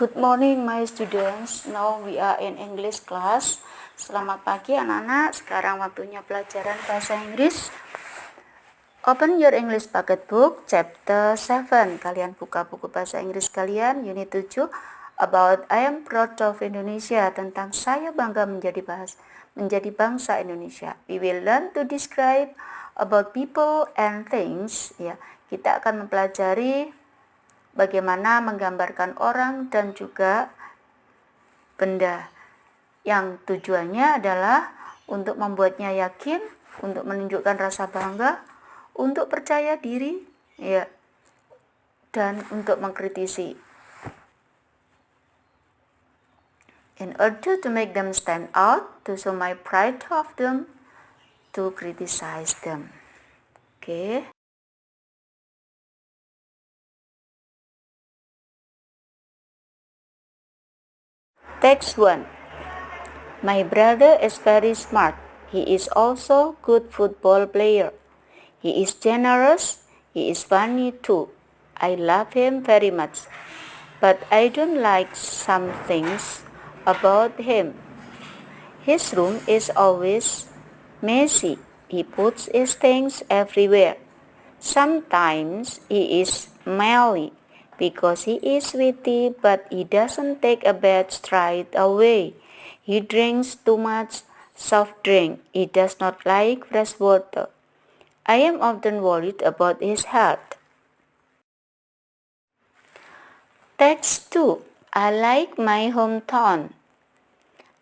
Good morning my students. Now we are in English class. Selamat pagi anak-anak. Sekarang waktunya pelajaran bahasa Inggris. Open your English pocket book chapter 7. Kalian buka buku bahasa Inggris kalian unit 7 about I am proud of Indonesia, tentang saya bangga menjadi bangsa Indonesia. We will learn to describe about people and things. Ya, kita akan mempelajari bagaimana menggambarkan orang dan juga benda, yang tujuannya adalah untuk membuatnya yakin, untuk menunjukkan rasa bangga, untuk percaya diri, ya, dan untuk mengkritisi. In order to make them stand out, to show my pride of them, to criticize them. Okay. Text 1. My brother is very smart. He is also good football player. He is generous. He is funny too. I love him very much. But I don't like some things about him. His room is always messy. He puts his things everywhere. Sometimes he is smelly because he is witty, but he doesn't take a bath straight away. He drinks too much soft drink. He does not like fresh water. I am often worried about his health. Text 2. I like my hometown.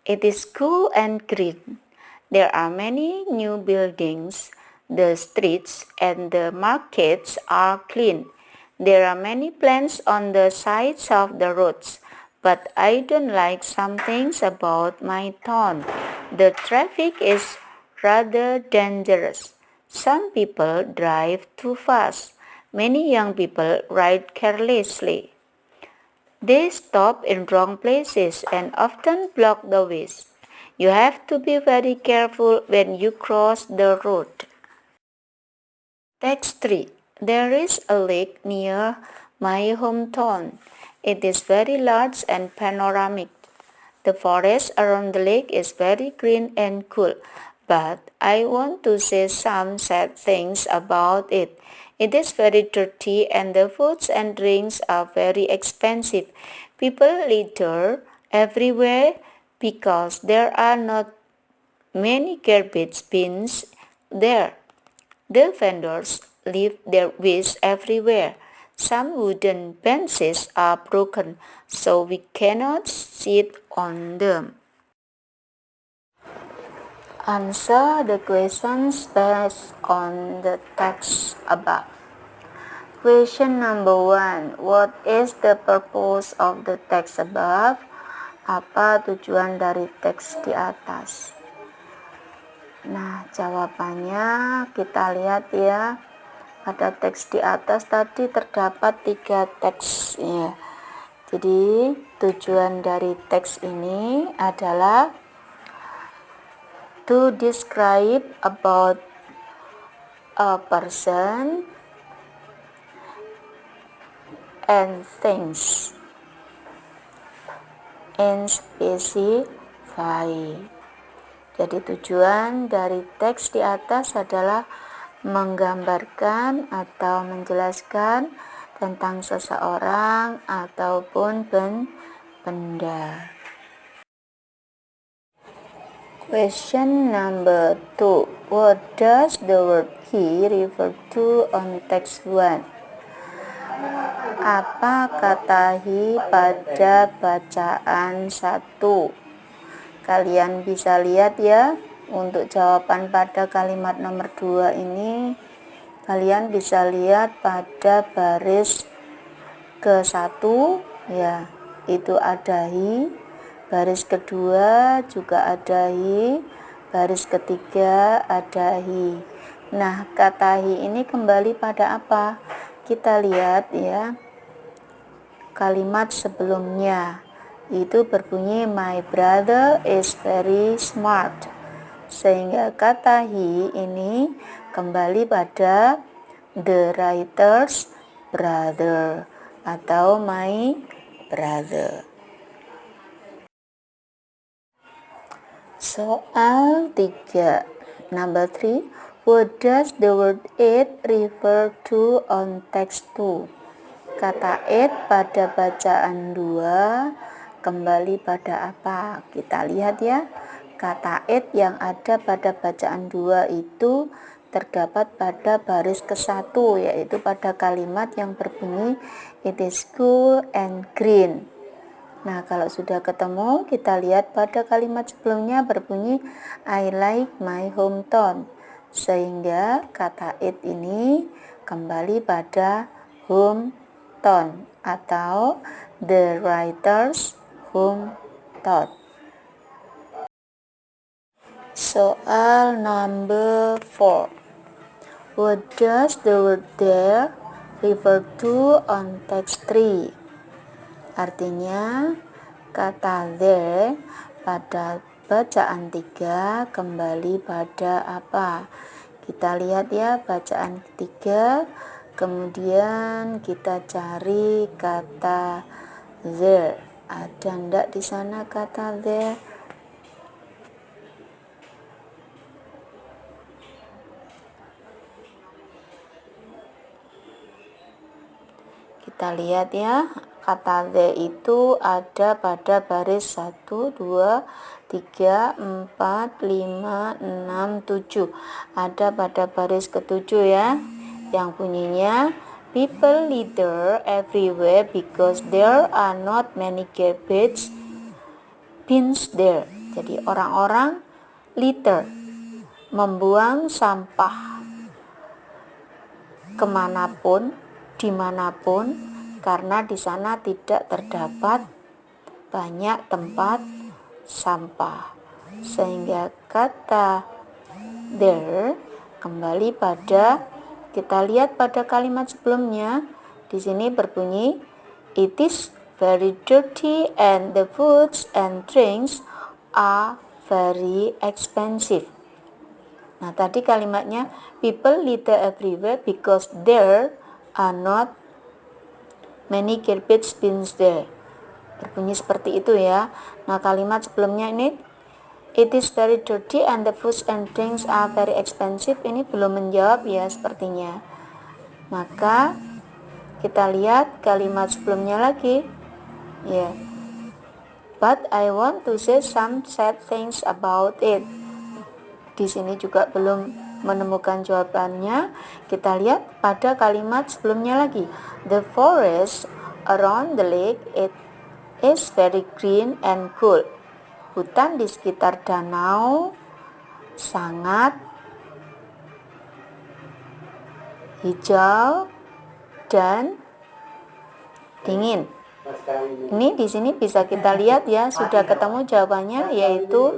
It is cool and green. There are many new buildings. The streets and the markets are clean. There are many plants on the sides of the roads, but I don't like some things about my town. The traffic is rather dangerous. Some people drive too fast. Many young people ride carelessly. They stop in wrong places and often block the ways. You have to be very careful when you cross the road. Text 3. There is a lake near my hometown. It is very large and panoramic. The forest around the lake is very green and cool, but I want to say some sad things about it. It is very dirty and the foods and drinks are very expensive. People litter everywhere because there are not many garbage bins there. The vendors leave their waste everywhere. Some wooden benches are broken, so we cannot sit on them. Answer the questions based on the text above. Question number 1. What is the purpose of the text above? Apa tujuan dari teks di atas? Nah, jawabannya kita lihat ya. Pada teks di atas tadi terdapat 3 teks ya. Jadi tujuan dari teks ini adalah to describe about a person and things and specify. Jadi tujuan dari teks di atas adalah menggambarkan atau menjelaskan tentang seseorang ataupun benda. Question number 2. What does the word he refer to on text 1? Apa kata he pada bacaan 1? Kalian bisa lihat ya, untuk jawaban pada kalimat nomor 2 ini, kalian bisa lihat pada baris ke-1 ya, itu ada he. Baris kedua juga ada he, baris ketiga ada he. Nah, kata he ini kembali pada apa? Kita lihat ya, kalimat sebelumnya itu berbunyi my brother is very smart. Sehingga kata he ini kembali pada the writer's brother atau my brother. Soal 3. Number 3. What does the word it refer to on text 2? Kata it pada bacaan 2 kembali pada apa? Kita lihat ya. Kata it yang ada pada bacaan 2 itu terdapat pada baris ke-1, yaitu pada kalimat yang berbunyi it is cool and green. Nah, kalau sudah ketemu, kita lihat pada kalimat sebelumnya berbunyi I like my hometown. Sehingga kata it ini kembali pada hometown atau the writer's hometown. Soal number 4. What does the word there refer to on text 3? Artinya, kata there pada bacaan 3 kembali pada apa? Kita lihat ya bacaan ketiga, kemudian kita cari kata there. Ada ndak di sana kata there? Kita lihat ya, kata the itu ada pada baris 1, 2, 3, 4, 5, 6, 7. Ada pada baris ke-7 ya, yang bunyinya people litter everywhere because there are not many garbage bins there. Jadi orang-orang litter, membuang sampah kemanapun, dimanapun, karena di sana tidak terdapat banyak tempat sampah. Sehingga kata there kembali pada, kita lihat pada kalimat sebelumnya, di sini berbunyi it is very dirty and the foods and drinks are very expensive. Nah, tadi kalimatnya people litter everywhere because there are not many garbage bins there. Berbunyi seperti itu ya. Nah, kalimat sebelumnya ini it is very dirty and the foods and drinks are very expensive. Ini belum menjawab ya sepertinya. Maka kita lihat kalimat sebelumnya lagi. Ya. But I want to say some sad things about it. Di sini juga belum menemukan jawabannya. Kita lihat pada kalimat sebelumnya lagi. The forest around the lake it is very green and cool. Hutan di sekitar danau sangat hijau dan dingin. Ini di sini bisa kita lihat ya, sudah ketemu jawabannya, yaitu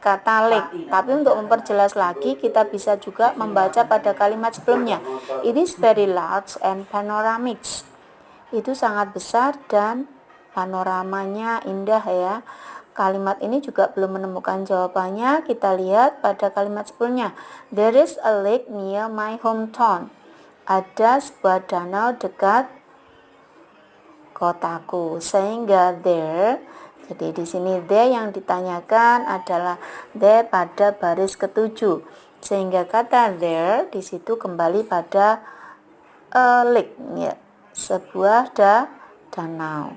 kata lake. Tapi untuk memperjelas lagi, kita bisa juga membaca pada kalimat sebelumnya. It is very large and panoramic. Itu sangat besar dan panoramanya indah ya. Kalimat ini juga belum menemukan jawabannya. Kita lihat pada kalimat sebelumnya. There is a lake near my hometown. Ada sebuah danau dekat kotaku. Sehingga there, jadi di sini there yang ditanyakan adalah there pada baris ke-7. Sehingga kata there di situ kembali pada lake ya, sebuah danau.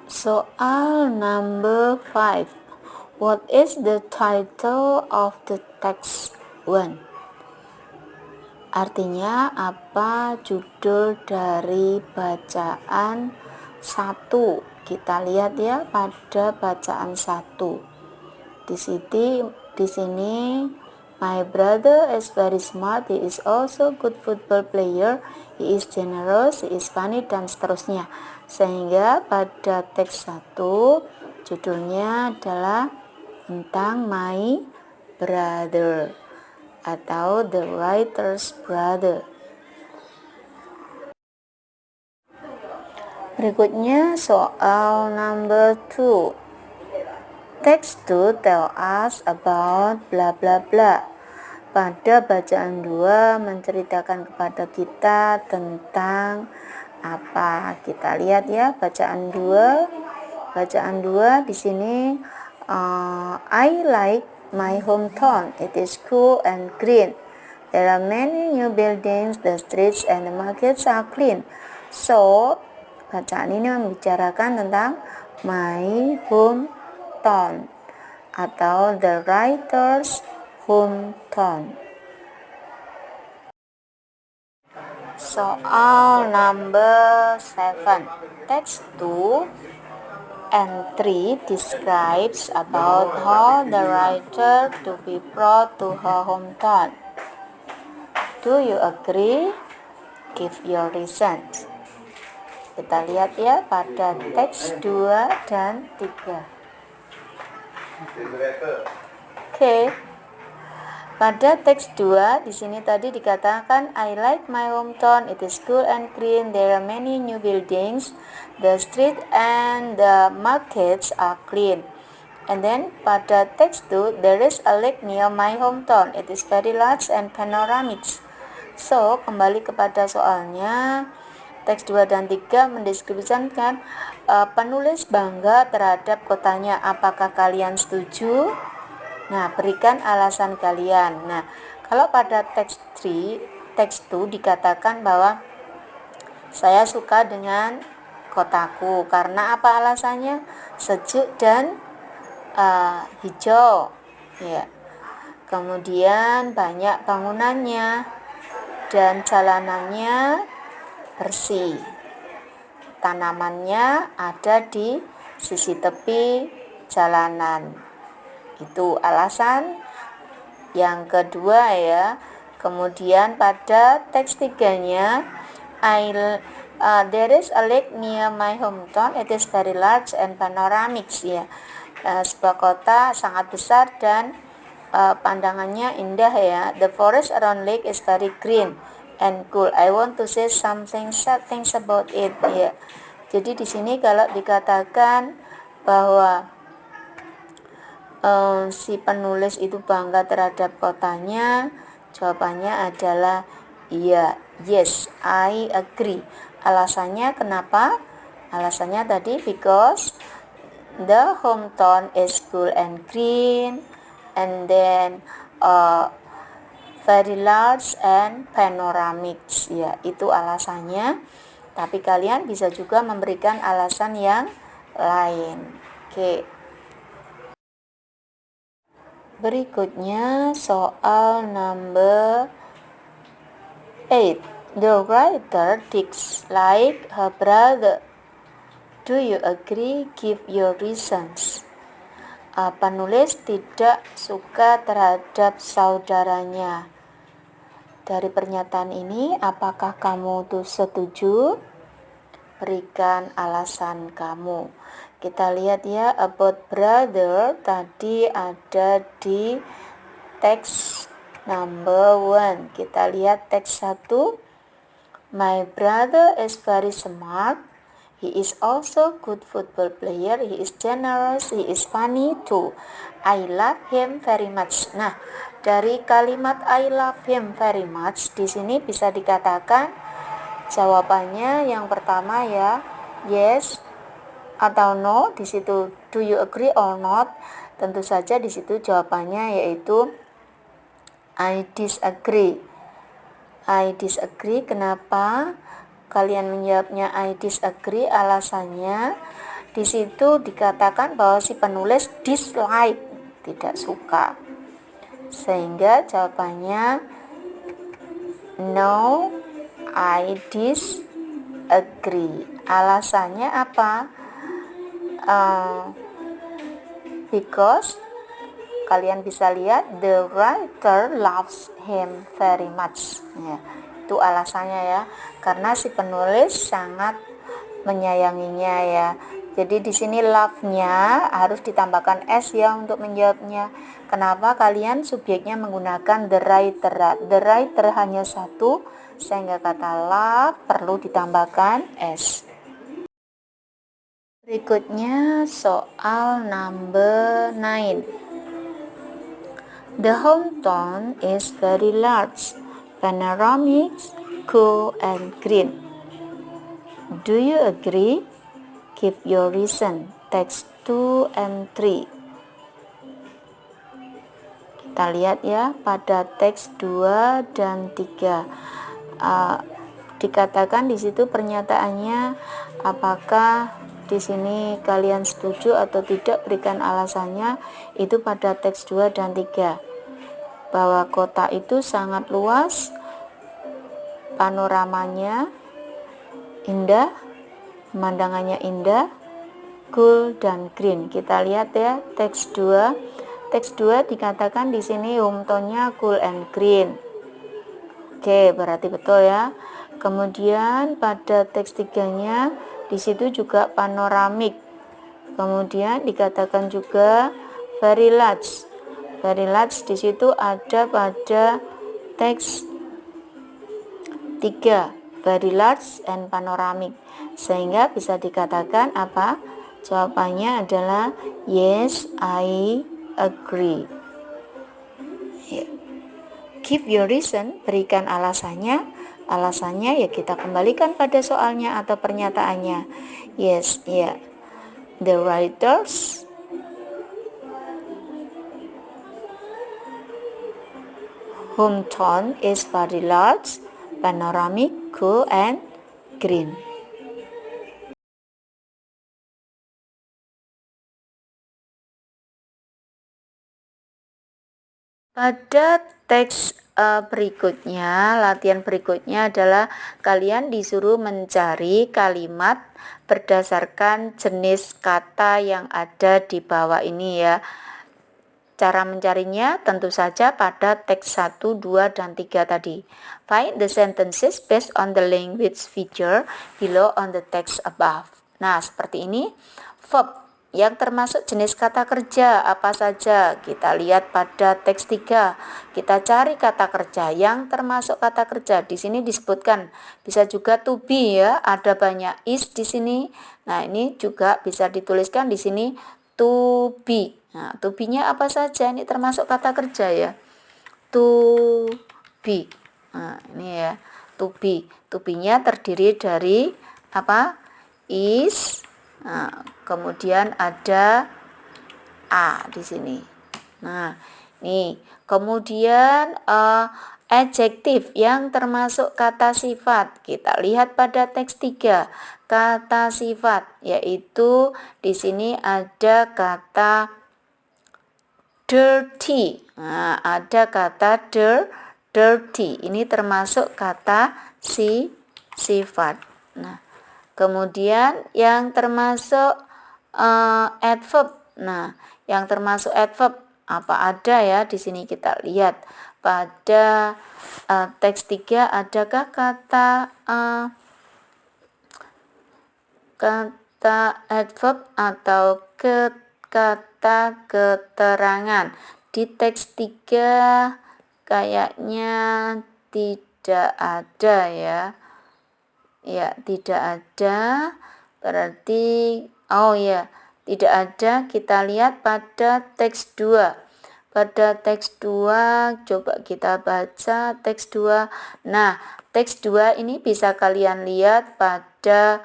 Soal number 5. What is the title of the text 1? Artinya apa judul dari bacaan 1? Kita lihat ya pada bacaan 1. Di sini my brother is very smart, he is also good football player, he is generous, he is funny, dan seterusnya. Sehingga pada teks 1 judulnya adalah tentang my brother atau the writer's brother. Berikutnya soal number 2. Text 2 tell us about bla bla bla. Pada bacaan 2 menceritakan kepada kita tentang apa? Kita lihat ya bacaan 2. Bacaan 2 di sini I like my hometown. It is cool and green. There are many new buildings, the streets and the markets are clean. So, bacaan ini membicarakan tentang my hometown atau the writer's hometown. Soal number 7. Text 2 and 3 describes about how the writer to be proud to her hometown. Do you agree? Give your reasons. Kita lihat ya pada teks 2 dan 3. Oke. Pada teks 2 di sini tadi dikatakan I like my hometown, it is cool and green, there are many new buildings, the street and the markets are clean. And then pada teks 2 there is a lake near my hometown, it is very large and panoramic. So, kembali kepada soalnya, teks 2 dan 3 mendeskripsikan penulis bangga terhadap kotanya. Apakah kalian setuju? Nah, berikan alasan kalian. Nah, kalau pada teks 2 dikatakan bahwa saya suka dengan kotaku. Karena apa alasannya? Sejuk dan hijau. Ya. Kemudian banyak bangunannya dan jalanannya bersih. Tanamannya ada di sisi tepi jalanan. Itu alasan yang kedua ya. Kemudian pada teks 3-nya there is a lake near my hometown, it is very large and panoramic ya. Sebuah kota sangat besar dan pandangannya indah ya. The forest around lake is very green and cool. I want to say something sad things about it ya. Jadi di sini kalau dikatakan bahwa si penulis itu bangga terhadap kotanya, jawabannya adalah iya, yes, I agree. Alasannya kenapa? Alasannya tadi because the hometown is cool and green, and then very large and panoramic. Ya, itu alasannya. Tapi kalian bisa juga memberikan alasan yang lain. Oke. Berikutnya soal number 8. The writer thinks like her brother. Do you agree? Give your reasons. Penulis tidak suka terhadap saudaranya. Dari pernyataan ini, apakah kamu tuh setuju? Berikan alasan kamu. Kita lihat ya, about brother tadi ada di teks number 1. Kita lihat teks 1. My brother is very smart. He is also good football player. He is generous. He is funny too. I love him very much. Nah, dari kalimat I love him very much di sini bisa dikatakan jawabannya yang pertama ya, yes atau no. Di situ do you agree or not? Tentu saja di situ jawabannya yaitu I disagree. I disagree. Kenapa kalian menjawabnya I disagree? Alasannya di situ dikatakan bahwa si penulis dislike, tidak suka. Sehingga jawabannya no, I disagree. Alasannya apa? Because kalian bisa lihat the writer loves him very much ya. Itu alasannya ya, karena si penulis sangat menyayanginya ya. Jadi di sini love-nya harus ditambahkan s ya untuk menjawabnya. Kenapa kalian subjeknya menggunakan the writer? The writer hanya satu, sehingga kata love perlu ditambahkan s. Berikutnya soal number 9. The hometown is very large, panoramic, cool and green. Do you agree? Give your reason. Text 2 and 3. Kita lihat ya pada teks 2 dan 3. Dikatakan di situ pernyataannya, apakah di sini kalian setuju atau tidak, berikan alasannya. Itu pada teks 2 dan 3. Bahwa kota itu sangat luas, panoramanya indah, pemandangannya indah, cool dan green. Kita lihat ya teks 2. Teks 2 dikatakan di sini hometown-nya cool and green. Oke, berarti betul ya. Kemudian pada teks 3-nya di situ juga panoramik. Kemudian dikatakan juga very large. Very large di situ ada pada teks 3, very large and panoramic. Sehingga bisa dikatakan apa? Jawabannya adalah yes, I agree. Give your reason, berikan alasannya. Alasannya ya kita kembalikan pada soalnya atau pernyataannya. Yes, ya. The writers hometown is very large, panoramic, cool and green. Pada teks berikutnya, latihan berikutnya adalah kalian disuruh mencari kalimat berdasarkan jenis kata yang ada di bawah ini ya. Cara mencarinya tentu saja pada teks 1, 2, dan 3 tadi. Find the sentences based on the language feature below on the text above. Nah, seperti ini. Verb yang termasuk jenis kata kerja apa saja? Kita lihat pada teks 3. Kita cari kata kerja yang termasuk kata kerja. Di sini disebutkan bisa juga to be ya, ada banyak is di sini. Nah, ini juga bisa dituliskan di sini to be. Nah, to be-nya apa saja? Ini termasuk kata kerja ya. To be. Nah, ini ya, to be. To be-nya terdiri dari apa? Is. Nah, kemudian ada a di sini. Nah, nih, kemudian adjektif yang termasuk kata sifat. Kita lihat pada teks 3. Kata sifat yaitu di sini ada kata dirty. Nah, ada kata dirty. Ini termasuk kata sifat. Nah, kemudian yang termasuk adverb. Nah, yang termasuk adverb apa ada ya di sini kita lihat pada teks 3 adakah kata adverb atau kata keterangan. Di teks 3 kayaknya tidak ada ya. Ya, tidak ada. Berarti tidak ada. Kita lihat pada teks 2. Pada teks 2 coba kita baca teks 2. Nah, teks 2 ini bisa kalian lihat pada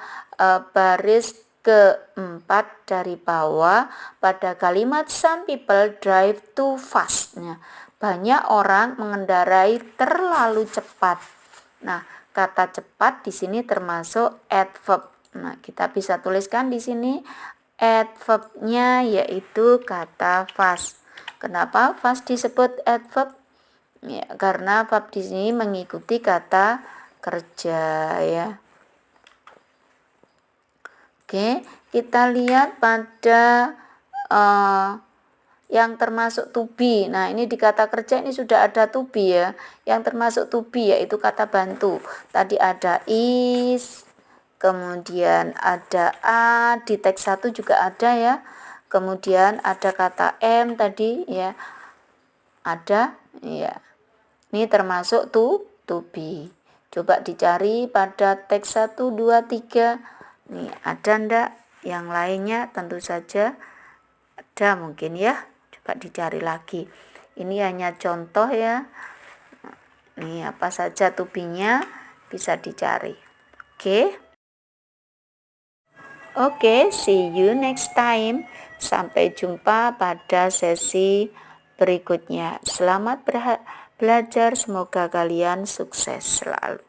baris keempat dari bawah pada kalimat some people drive too fast. Nah, banyak orang mengendarai terlalu cepat. Nah, kata cepat di sini termasuk adverb. Nah, kita bisa tuliskan di sini adverb-nya yaitu kata fast. Kenapa fast disebut adverb? Ya, karena verb di sini mengikuti kata kerja ya. Oke, kita lihat pada yang termasuk to be. Nah, ini di kata kerja ini sudah ada to be ya. Yang termasuk to be yaitu kata bantu. Tadi ada is, kemudian ada a, di teks 1 juga ada ya. Kemudian ada kata am tadi ya. Ada ya. Ini termasuk to be. Coba dicari pada teks 1, 2, 3. Nih, ada ndak? Yang lainnya tentu saja ada mungkin ya. Coba dicari lagi. Ini hanya contoh ya. Nih, apa saja to be-nya bisa dicari. Oke. Oke, see you next time. Sampai jumpa pada sesi berikutnya. Selamat belajar, semoga kalian sukses selalu.